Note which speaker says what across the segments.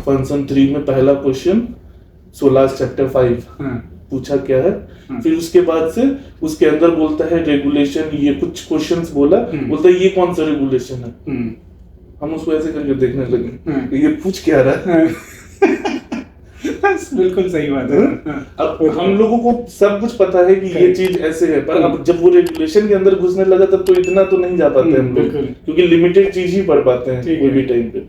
Speaker 1: Function 3 में पहला question solas chapter 5 पूछा क्या है। फिर उसके बाद से उसके अंदर बोलता है रेगुलेशन, ये कुछ क्वेश्चंस बोला, बोलता है ये कौन सा रेगुलेशन है। हम उसको ऐसे करके देखने लगे ये पूछ क्या रहा है।
Speaker 2: बिल्कुल सही बात है।
Speaker 1: अब हम लोगों को सब कुछ पता है कि ये चीज ऐसे है, पर अब जब वो रेगुलेशन के अंदर घुसने लगा तब तो इतना तो नहीं जा पाते हम लोग, क्योंकि लिमिटेड चीज ही पढ़ पाते हैं कोई भी टाइम पे।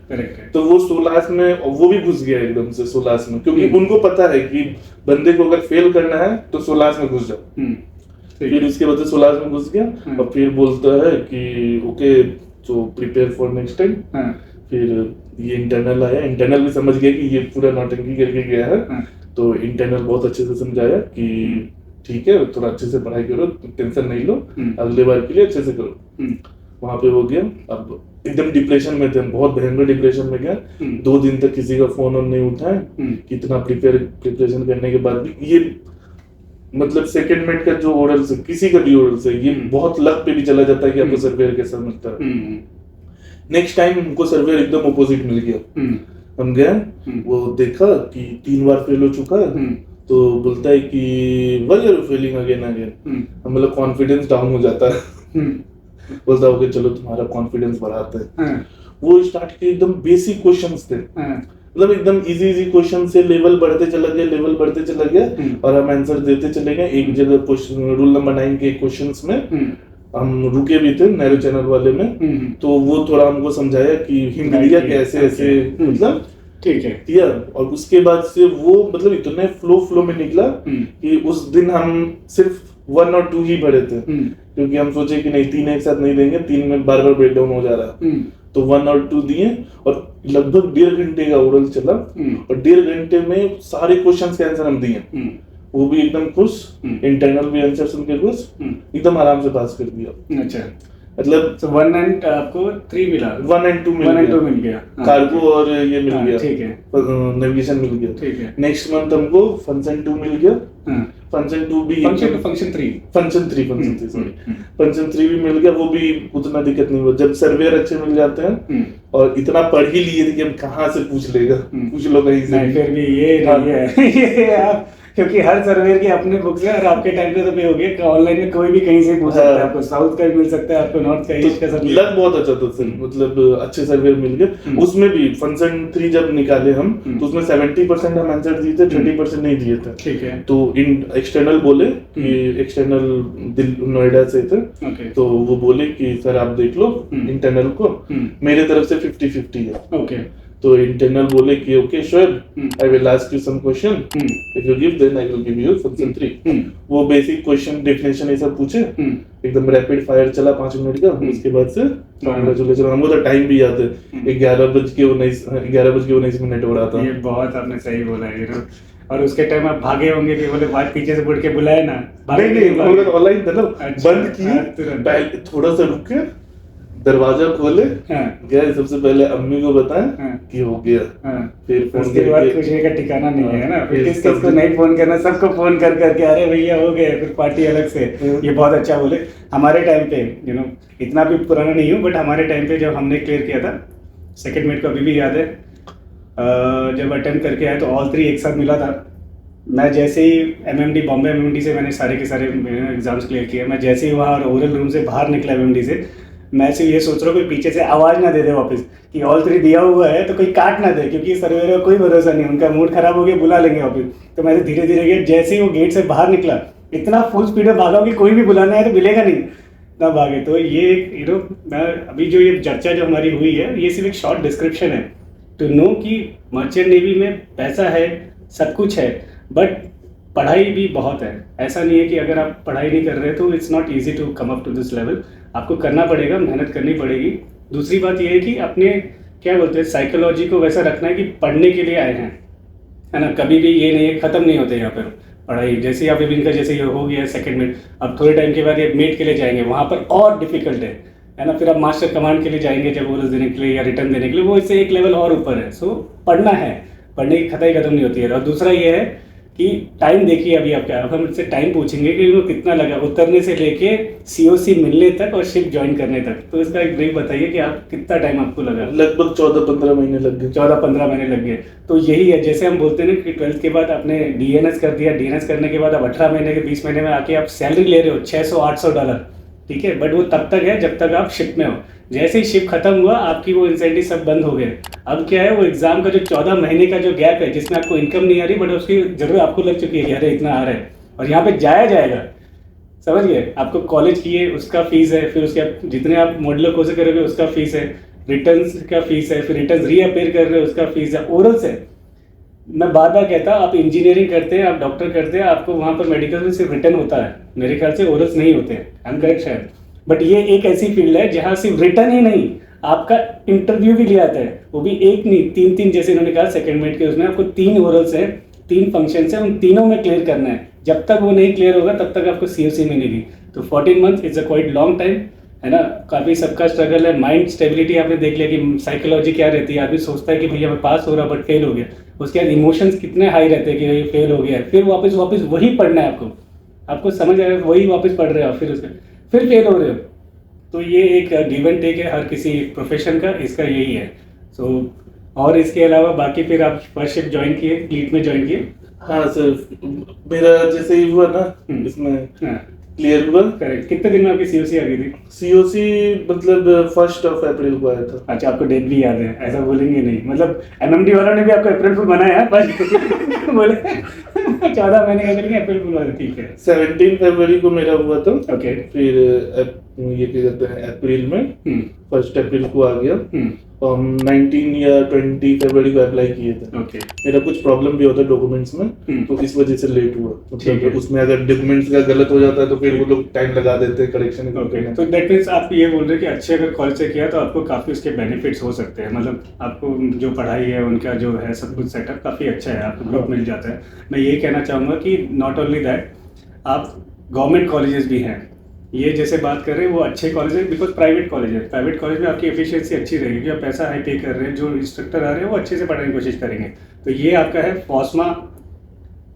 Speaker 1: तो वो सोलास में वो भी घुस गया एकदम से सोलास में, क्योंकि उनको पता है कि बंदे को अगर फेल करना है तो सोलास में घुस जाओ। फिर उसके बाद सोलास में घुस गया और फिर बोलता है कि ओके तो प्रिपेयर फॉर नेक्स्ट टाइम। फिर ये इंटरनल आया, इंटरनल भी समझ गया कि ये पूरा नौटंकी करके गया है। तो इंटरनल बहुत अच्छे से समझाया कि ठीक है थोड़ा अच्छे से पढ़ाई करो, टेंशन नहीं लो, अगले बार के लिए अच्छे से करो। वहां पे हो गया। अब एकदम डिप्रेशन में थे, बहुत भयंकर डिप्रेशन में गया। 2 दिन तक किसी का फोन ऑन नहीं उठाए, कितना प्रिपरेशन करने के बाद भी। ये मतलब सेकंड मिनट का जो ओरल से, किसी का भी ओरल से, ये बहुत लक पे भी चला जाता है कि आपको सर्वेयर कैसा मिलता है। नेक्स्ट टाइम हमको सर्वेयर एकदम अपोजिट मिल गया। हम गए, वो देखा कि 3 बार फेल हो चुका है, तो बोलता है कि why are you failing again again. हम मतलब कॉन्फिडेंस डाउन हो जाता है। बोलता है ओके चलो तुम्हारा कॉन्फिडेंस बढ़ाते हैं। वो स्टार्ट के एकदम बेसिक क्वेश्चंस थे, मतलब एकदम इजी क्वेश्चन से लेवल बढ़ते चला गया और हम आंसर देते चले गए। एक जगह क्वेश्चन रूल नंबर 9 के क्वेश्चंस में हम रुके भी थे नैरो चैनल वाले में, तो वो थोड़ा हमको समझाया कि हिंट दिया कि ऐसे ऐसे, मतलब
Speaker 2: ठीक है
Speaker 1: दिया। और उसके बाद से वो मतलब इतने फ्लो में निकला कि उस दिन हम सिर्फ 1 और 2 ही पढ़े थे, क्योंकि हम सोचे कि नहीं 3 एक साथ नहीं देंगे, 3 में बार बार ब्रेक डाउन हो जा रहा है। तो 1 और 2 दिए और लगभग 1.5 घंटे का ओरल चला और 1.5 घंटे में सारे क्वेश्चंस के आंसर हम दिए। वो भी एकदम खुश, इंटरनल भी आंसर सुन के खुश, एकदम आराम से पास कर दिया।
Speaker 2: अच्छा,
Speaker 1: मतलब
Speaker 2: 1 and आपको 3 मिला,
Speaker 1: 1 and 2 मिल गया। कार्गो और ये मिल गया,
Speaker 2: ठीक है,
Speaker 1: नेविगेशन मिल गया,
Speaker 2: ठीक है।
Speaker 1: नेक्स्ट मंथ हमको फंक्शन 2 मिल गया। फंक्शन 2 भी
Speaker 2: फंक्शन
Speaker 1: 3 भी मिल गया। वो भी उतना दिक्कत नहीं हुआ जब सर्वेयर अच्छे मिल जाते हैं। और इतना पढ़ ही लिए थे कि हम कहाँ से पूछ लेगा, पूछ लो कहीं से।
Speaker 2: फिर भी ये आप क्योंकि हर सर्वेयर की अपनी बुक्स है और आपके टाइम पे तो भी हो गया ऑनलाइन में कोई भी कहीं से पूछ सकता है, आपको साउथ का भी मिल सकता है, आपको नॉर्थ का, ईस्ट का, सब
Speaker 1: लग बहुत अच्छा था सर, मतलब अच्छे सर्वेयर मिल गए। उसमें भी फंक्शन 3 जब निकाले हम तो उसमें 70% हम आंसर दिए थे, 30% नहीं दिए थे।
Speaker 2: ठीक है।
Speaker 1: तो एक्सटर्नल बोले कि एक्सटर्नल नोएडा से थे, तो वो बोले कि सर आप देख लो इंटरनल को, मेरे तरफ से 50-50 है।
Speaker 2: ओके,
Speaker 1: तो इंटरनल बोले कि okay sure I will ask you some question, if you give then I will give you function 3। वो बेसिक क्वेश्चन डेफिनेशन ये सब पूछे, एकदम रैपिड फायर चला 5 मिनट का। उसके बाद से कांग्रेचुलेशन, हमको तो टाइम भी याद है 11:19 हो रहा था।
Speaker 2: ये बहुत आपने सही बोला है। और उसके टाइम आप भागे होंगे कि बोले बात पीछे से मुड़ के बुलाए ना,
Speaker 1: नहीं ऑनलाइन था ना, बंद किए, पहले थोड़ा सा रुके, दरवाजा खोले, गए, सबसे पहले अम्मी को बताया कि हो गया। फिर फोन
Speaker 2: उसके बाद खुशी का ठिकाना नहीं है ना, फिर किस को नहीं फोन करना, सबको फोन कर करके अरे भैया हो गए, फिर पार्टी अलग से। ये बहुत अच्छा बोले। हमारे टाइम पे इतना भी पुराना नहीं हूँ, बट हमारे टाइम पे जब हमने क्लियर किया था सेकेंड मिनट को अभी भी याद है, जब अटेम्प्ट करके आए तो ऑल 3 एक साथ मिला था। मैं जैसे ही MMD बॉम्बे MMD से मैंने सारे के सारे एग्जाम्स क्लियर किए, मैं जैसे ही वहाँ ओरल रूम से बाहर निकला MMD से, मैं सिर्फ ये सोच रहा हूँ कोई पीछे से आवाज ना दे दे वापस कि ऑल 3 दिया हुआ है, तो कोई काट ना दे, क्योंकि सर्वेयर का कोई भरोसा नहीं, उनका मूड खराब हो गया, बुला लेंगे वापस। तो मैं धीरे धीरे गया, जैसे ही वो गेट से बाहर निकला इतना फुल स्पीड में भागा कि कोई भी बुलाना है तो मिलेगा नहीं, ना भागे। तो ये मैं अभी जो ये चर्चा जो हमारी हुई है, ये सिर्फ एक शॉर्ट डिस्क्रिप्शन है टू नो कि मर्चेंट नेवी में पैसा है, सब कुछ है, बट पढ़ाई भी बहुत है। ऐसा नहीं है कि अगर आप पढ़ाई नहीं कर रहे तो it's not easy to come up to this level. आपको करना पड़ेगा, मेहनत करनी पड़ेगी। दूसरी बात यह है कि अपने क्या बोलते हैं साइकोलॉजी को वैसा रखना है कि पढ़ने के लिए आए हैं, है ना, कभी भी ये नहीं है, ख़त्म नहीं होते यहाँ पर पढ़ाई। जैसे आप इनका जैसे ये हो गया सेकंड मिनट, अब थोड़े टाइम के बाद ये मेट के लिए जाएंगे, वहाँ पर और डिफिकल्ट है ना। फिर आप मास्टर कमांड के लिए जाएंगे जब ओरल देने के लिए या रिटर्न देने के लिए, वो इससे एक लेवल और ऊपर है। सो पढ़ना है, पढ़ने की खताई खत्म नहीं होती है। और दूसरा ये है कि टाइम देखिए अभी आपका, अब हम इससे टाइम पूछेंगे कि उनको कितना लगा उतरने से लेके सीओसी मिलने तक और शिप ज्वाइन करने तक, तो इसका एक ब्रीफ बताइए कि आप कितना टाइम आपको लगा?
Speaker 1: लगभग 14-15 महीने लग गए।
Speaker 2: 14-15 महीने लग गए। तो यही है, जैसे हम बोलते हैं ना कि 12th के बाद आपने डीएनएस कर दिया, डीएनएस करने के बाद आप 18 महीने के 20 महीने में आके आप सैलरी ले रहे हो $600-800, ठीक है, बट वो तब तक है जब तक आप शिप में हो। जैसे ही शिप खत्म हुआ आपकी वो इंसेंटिव सब बंद हो गए। अब क्या है, वो एग्जाम का जो 14 महीने का जो गैप है जिसमें आपको इनकम नहीं आ रही बट उसकी जरूरत आपको लग चुकी है कि अरे इतना आ रहा है, और यहाँ पे जाया जाएगा, समझ गए? आपको कॉलेज किए उसका फीस है, फिर उसके जितने आप मॉड्यूलर कोर्स करोगे उसका फीस है, रिटर्न्स का फीस है, फिर रिटर्न्स रीअपेयर कर रहे हो उसका फीस है, ओरल्स है। मैं बार बार कहता हूँ, आप इंजीनियरिंग करते हैं, आप डॉक्टर करते हैं, आपको वहाँ पर मेडिकल में सिर्फ रिटर्न होता है, मेरे ख्याल से ओरल्स नहीं होते हैं, आई एम करेक्ट शायद? बट ये एक ऐसी फील्ड है जहाँ सिर्फ रिटर्न ही नहीं, आपका इंटरव्यू भी लिया जाता है, वो भी एक नहीं 3-3, जैसे इन्होंने कहा सेकंड मिनट के, उसमें आपको 3 ओरल्स है, 3 फंक्शंस है, उन तीनों में क्लियर करना है। जब तक वो नहीं क्लियर होगा तब तक आपको सीओसी मिलेगी। तो 14 month is a quite long time, है ना? काफ़ी सबका स्ट्रगल है। माइंड स्टेबिलिटी आपने देख लिया कि साइकोलॉजी क्या रहती है, आदमी सोचता है कि भैया मैं पास हो रहा बट फेल हो गया, उसके बाद इमोशंस कितने हाई रहते हैं कि ये फेल हो गया, फिर वापस वही पढ़ना है आपको समझ आएगा, वही वापस पढ़ रहे हो, फिर फेल हो रहे हो। तो ये एक गिव एंड टेक है हर किसी प्रोफेशन का, इसका यही है। सो और इसके अलावा बाकी फिर आप फर्स्ट शिप ज्वाइन किए, फ्लीट में ज्वाइन किए?
Speaker 1: हाँ सर, मेरा जैसे ही हुआ ना इसमें क्लियर हुआ।
Speaker 2: करेक्ट। कितने दिन में आपकी सीओसी आ गई थी?
Speaker 1: सीओसी मतलब 1 अप्रैल को आया था।
Speaker 2: अच्छा, आपको डेट भी याद है, ऐसा बोलेंगे नहीं, मतलब एमएमडी वालों ने भी आपको अप्रैल फुल बनाया बस बोले 14 महीने का करेंगे अप्रैल फुल वाला, ठीक है।
Speaker 1: 17 फरवरी को मेरा हुआ था।
Speaker 2: ओके।
Speaker 1: फिर ये क्या कहते हैं अप्रैल में 1 अप्रैल को आ गया। और हम 19 या 20 फरवरी को अप्लाई किए थे।
Speaker 2: ओके।
Speaker 1: मेरा कुछ प्रॉब्लम भी होता है डॉक्यूमेंट्स में, तो इस वजह से लेट हुआ। मतलब उसमें अगर डॉक्यूमेंट्स का गलत हो जाता है तो फिर वो लोग टाइम लगा देते हैं करेक्शन में।
Speaker 2: तो दैट मींस आप ये बोल रहे हैं कि अच्छे अगर कॉलेज से किया तो आपको काफ़ी उसके बेनिफिट्स हो सकते हैं, मतलब आपको जो पढ़ाई है उनका जो है सब कुछ सेटअप काफ़ी अच्छा है, आपको ग्रुप मिल जाता है। मैं ये कहना चाहूँगा कि नॉट ओनली दैट, आप गवर्नमेंट कॉलेजेस भी हैं, ये जैसे बात कर रहे हैं वो अच्छे कॉलेज है, बिकॉज प्राइवेट कॉलेज है, प्राइवेट कॉलेज में आपकी एफिशिएंसी अच्छी रहेगी, आप पैसा हाई पे कर रहे हैं, जो इंस्ट्रक्टर आ रहे हैं वो अच्छे से पढ़ाने की कोशिश करेंगे। तो ये आपका है फॉस्मा,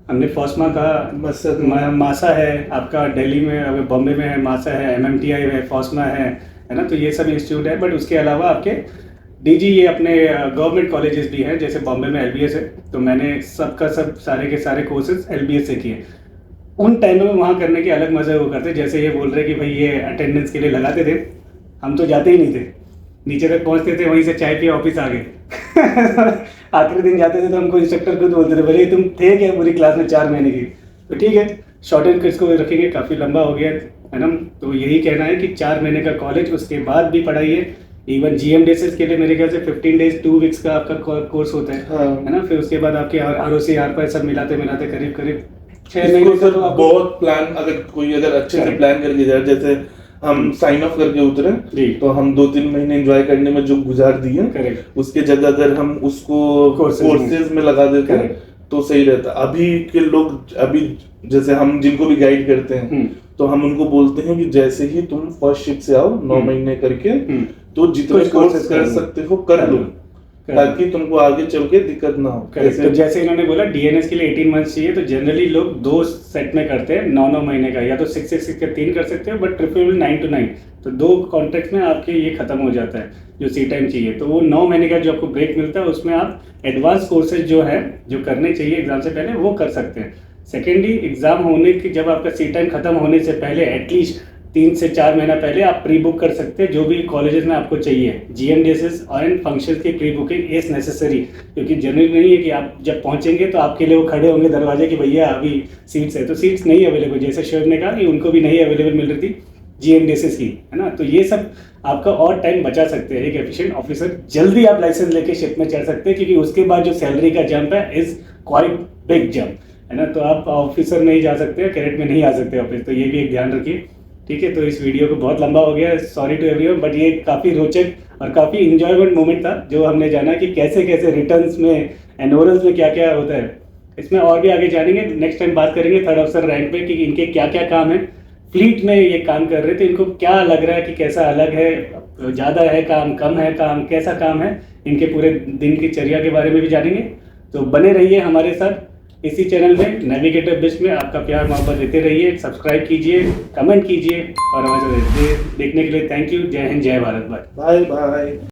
Speaker 2: हमने फॉस्मा का, मासा है आपका दिल्ली में, अगर बॉम्बे में है मासा है, एमएमटीआई है, फॉस्मा है ना, तो ये सब इंस्टीट्यूट है। बट उसके अलावा आपके डीजी ये अपने गवर्नमेंट कॉलेजेस भी हैं, जैसे बॉम्बे में एलबीएस है, तो मैंने सबका सब सारे के सारे कोर्सेज एलबीएस से किए। उन टाइम में वहाँ करने के अलग मज़े वो करते, जैसे ये बोल रहे कि भाई ये अटेंडेंस के लिए लगाते थे, हम तो जाते ही नहीं थे, नीचे तक पहुँचते थे, वहीं से चाय पिए ऑफिस आ गए आखिरी दिन जाते थे तो हमको इंस्ट्रक्टर खुद बोलते थे बोले तुम थे क्या पूरी क्लास में 4 महीने की। तो ठीक है, शॉर्ट एंड कट्स को रखेंगे, काफ़ी लंबा हो गया है ना। तो यही कहना है कि 4 महीने का कॉलेज, उसके बाद भी पढ़ाई है। इवन GMDSS के लिए मेरे ख्याल से 15 डेज 2 वीक्स का आपका कोर्स होता है ना। फिर उसके बाद आपके ROC RPA सब मिलाते करीब 6 महीने का। तो
Speaker 1: बहुत प्लान, अगर कोई अच्छे से प्लान करके जाए, जैसे हम साइन ऑफ करके उतरे तो हम 2-3 महीने एंजॉय करने में जो गुजार दिए, उसके जगह अगर हम उसको कोर्सेज में लगा देते तो सही रहता। अभी के लोग, अभी जैसे हम जिनको भी गाइड करते हैं तो हम उनको बोलते हैं कि जैसे ही तुम फर्स्ट शिफ्ट से आओ 9 महीने करके, तो जितने कोर्स कर सकते हो कर लो, ताकि तुमको आगे चल के दिक्कत ना हो।
Speaker 2: तो जैसे इन्होंने बोला डीएनएस के लिए 18 मंथ्स चाहिए, तो जनरली लोग 2 सेट में करते हैं 9 महीने का, या तो 6 के 3 कर सकते हो, बट प्रेफरेबल 9 to 9, तो 2 कॉन्ट्रैक्ट में आपके ये खत्म हो जाता है जो सी टाइम चाहिए। तो वो 9 महीने का जो आपको ब्रेक मिलता है उसमें आप एडवांस कोर्सेज जो है जो करने चाहिए एग्जाम से पहले वो कर सकते हैं। सेकेंडली, एग्जाम होने की जब आपका सी टाइम खत्म होने से पहले एटलीस्ट 3 से 4 महीना पहले आप प्री बुक कर सकते हैं जो भी कॉलेजेस में आपको चाहिए। GMDSS और फंक्शंस की प्री बुकिंग इज नेसेसरी, क्योंकि जरूरी नहीं है कि आप जब पहुंचेंगे तो आपके लिए वो खड़े होंगे दरवाजे कि भैया अभी सीट्स है, तो सीट्स नहीं अवेलेबल, जैसे शिव ने कहा कि उनको भी नहीं अवेलेबल मिल रही थी GMDSS की, है ना। तो ये सब आपका और टाइम बचा सकते हैं। एक एफिशिएंट ऑफिसर, जल्दी आप लाइसेंस लेके शिप में चढ़ सकते हैं, क्योंकि उसके बाद जो सैलरी का जंप है इज क्वाइट बिग जंप, है ना। तो आप ऑफिसर नहीं जा सकते, कैडेट में नहीं आ सकते ऑफिस, तो ये भी एक ध्यान रखिए, ठीक है। तो इस वीडियो को बहुत लंबा हो गया, सॉरी टू एवरीवन, बट ये काफ़ी रोचक और काफ़ी इंजॉयमेंट मोमेंट था जो हमने जाना कि कैसे कैसे रिटर्न्स में एनोरल्स में क्या क्या होता है। इसमें और भी आगे जानेंगे, नेक्स्ट टाइम बात करेंगे 3rd अफसर रैंक पे कि इनके क्या क्या काम है, फ्लीट में ये काम कर रहे थे, इनको क्या लग रहा है कि कैसा अलग है, ज़्यादा है काम, कम है काम, कैसा काम है, इनके पूरे दिन की चर्या के बारे में भी जानेंगे। तो बने रहिए हमारे साथ, इसी चैनल में नेविगेटर बिच में आपका प्यार मोहब्बत देते रहिए, सब्सक्राइब कीजिए, कमेंट कीजिए और हमारे देखने के लिए थैंक यू। जय हिंद, जय भारत। Bye
Speaker 1: bye bye.